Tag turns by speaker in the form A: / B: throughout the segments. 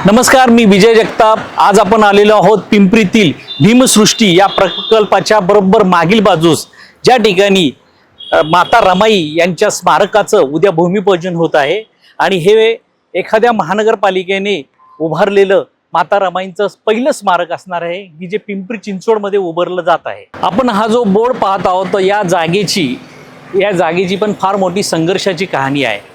A: नमस्कार, मी विजय जगताप। आज आपण आलेलो आहोत पिंपरीतील भीमसृष्टी या प्रकल्पाच्या बरोबर मागील बाजूस, ज्या ठिकाणी माता रमाई यांच्या स्मारकाचं उद्या भूमिपूजन होत आहे। आणि हे एखाद्या महानगरपालिकेने उभारलेलं माता रमाईंचं पहिलं स्मारक असणार आहे, की जे पिंपरी चिंचवडमध्ये उभारलं जात आहे। आपण हा जो बोर्ड पाहत आहोत या जागेची पण फार मोठी संघर्षाची कहाणी आहे।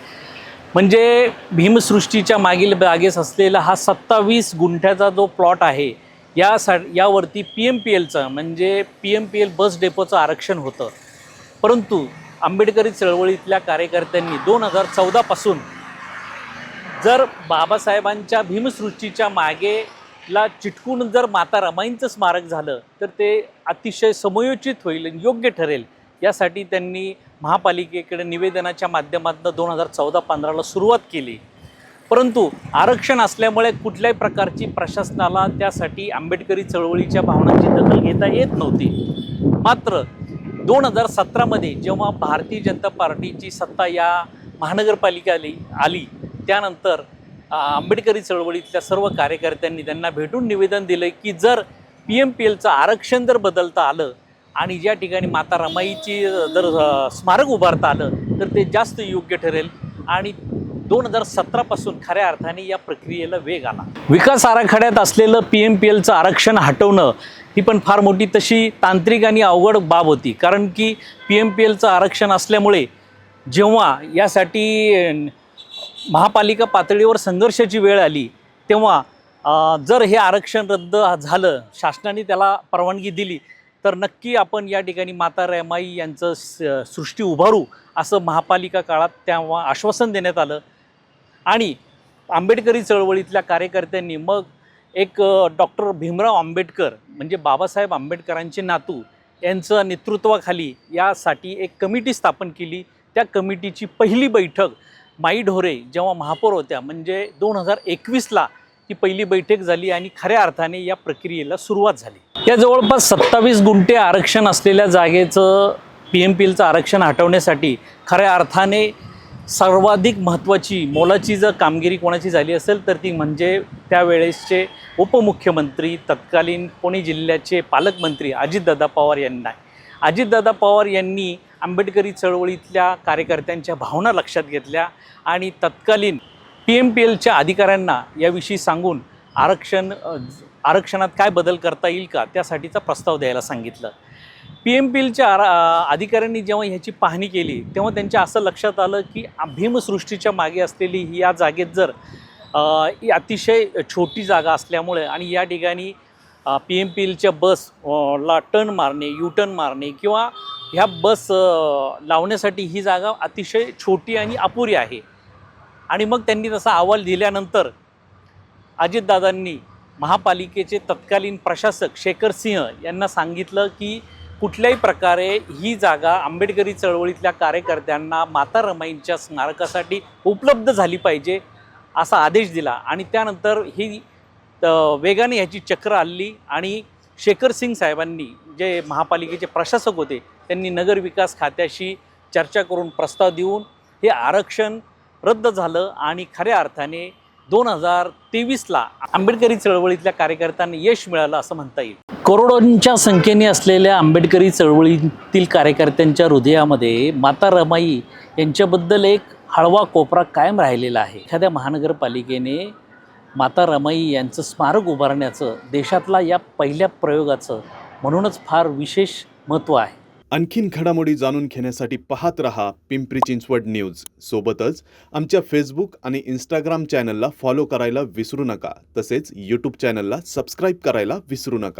A: म्हणजे भीमसृष्टीच्या मागील बागेस असलेला हा 27 गुंठ्याचा जो प्लॉट आहे, यावरती PMPLचं म्हणजे PMPL बस डेपोचं आरक्षण होतं। परंतु आंबेडकरी चळवळीतल्या कार्यकर्त्यांनी 2014 पासून जर बाबासाहेबांच्या भीमसृष्टीच्या मागेला चिटकून जर माता रमाईंचं स्मारक झालं तर ते अतिशय समयोचित होईल, योग्य ठरेल, यासाठी त्यांनी महापालिकेकडे निवेदनाच्या माध्यमातून 2014-15ला सुरुवात केली। परंतु आरक्षण असल्यामुळे कुठल्याही प्रकारची प्रशासनाला त्यासाठी आंबेडकरी चळवळीच्या भावनांची दखल घेता येत नव्हती। मात्र 2017मध्ये जेव्हा भारतीय जनता पार्टीची सत्ता या महानगरपालिका आली त्यानंतर आंबेडकरी चळवळीतल्या सर्व कार्यकर्त्यांनी त्यांना भेटून निवेदन दिलं की जर PMPLचं आरक्षण जर बदलता आलं आणि ज्या ठिकाणी माता रमाईची जर स्मारक उभारता आलं तर ते जास्त योग्य ठरेल। आणि 2017 पासून खऱ्या अर्थाने या प्रक्रियेला वेग आला। विकास आराखड्यात असलेलं PMPLचं आरक्षण हटवणं ही पण फार मोठी तशी तांत्रिक आणि अवघड बाब होती, कारण की PMPLचं आरक्षण असल्यामुळे जेव्हा यासाठी महापालिका पातळीवर संघर्षाची वेळ आली तेव्हा जर हे आरक्षण रद्द झालं, शासनाने त्याला परवानगी दिली, तर नक्की आपण या ठिकाणी माता रमाई यांचं सृष्टी उभारू असं महापालिका काळात तेव्हा आश्वासन देण्यात आलं। आणि आंबेडकरी चळवळीतल्या कार्यकर्त्यांनी मग एक डॉक्टर भीमराव आंबेडकर म्हणजे बाबासाहेब आंबेडकरांचे नातू यांचं नेतृत्वाखाली यासाठी एक कमिटी स्थापन केली। त्या कमिटीची पहिली बैठक माई ढोरे जेव्हा महापौर होत्या म्हणजे 2021ला ती पहिली बैठक झाली आणि खऱ्या अर्थाने या प्रक्रियेला सुरुवात झाली। या जवळपास 27 गुंठे आरक्षण असलेल्या जागेचं PMPLचं आरक्षण हटवण्यासाठी खऱ्या अर्थाने सर्वाधिक महत्त्वाची मोलाची जर कामगिरी कोणाची झाली असेल तर ती म्हणजे त्यावेळेसचे उपमुख्यमंत्री तत्कालीन पुणे जिल्ह्याचे पालकमंत्री अजितदादा पवार यांना। अजितदादा पवार यांनी आंबेडकरी चळवळीतल्या कार्यकर्त्यांच्या भावना लक्षात घेतल्या आणि तत्कालीन PMPLच्या अधिकाऱ्यांना याविषयी सांगून आरक्षणात काय बदल करता येईल का त्यासाठीचा प्रस्ताव द्यायला सांगितलं। PMPLच्या अधिकाऱ्यांनी जेव्हा ह्याची पाहणी केली तेव्हा त्यांच्या असं लक्षात आलं की भीमसृष्टीच्या मागे असलेली या जागेत जर अतिशय छोटी जागा असल्यामुळे आणि या ठिकाणी PMPLच्या बसला टर्न मारणे, U-टर्न मारणे किंवा ह्या बस लावण्यासाठी ही जागा अतिशय छोटी आणि अपुरी आहे। आणि मग त्यांनी तसा अहवाल दिल्यानंतर अजितदादांनी महापालिकेचे तत्कालीन प्रशासक शेखर सिंह यांना सांगितलं की कुठल्याही प्रकारे ही जागा आंबेडकरी चळवळीतल्या कार्यकर्त्यांना माता रमाईंच्या स्मारकासाठी उपलब्ध झाली पाहिजे असा आदेश दिला। आणि त्यानंतर ही वेगाने ह्याची चक्र आली आणि शेखर सिंग साहेबांनी जे महापालिकेचे प्रशासक होते त्यांनी नगरविकास खात्याशी चर्चा करून प्रस्ताव देऊन हे आरक्षण रद्द झालं आणि खऱ्या अर्थाने 2023ला आंबेडकरी चळवळीतल्या कार्यकर्त्यांना यश मिळालं असं म्हणता येईल। करोडोंच्या संख्येने असलेल्या आंबेडकरी चळवळीतील कार्यकर्त्यांच्या हृदयामध्ये माता रमाई यांच्याबद्दल एक हळवा कोपरा कायम राहिलेला आहे। एखाद्या महानगरपालिकेने माता रमाई यांचं स्मारक उभारण्याचं देशातला या पहिल्या प्रयोगाचं म्हणूनच फार विशेष महत्त्व आहे।
B: आणखीन घडामोडी जाणून घेण्यासाठी पाहत रहा पिंपरी चिंचवड न्यूज। सोबतच आमच्या फेसबुक आणि इंस्टाग्राम चॅनलला फॉलो करायला विसरू नका, तसेच यूट्यूब चॅनलला सबस्क्राईब करायला विसरू नका।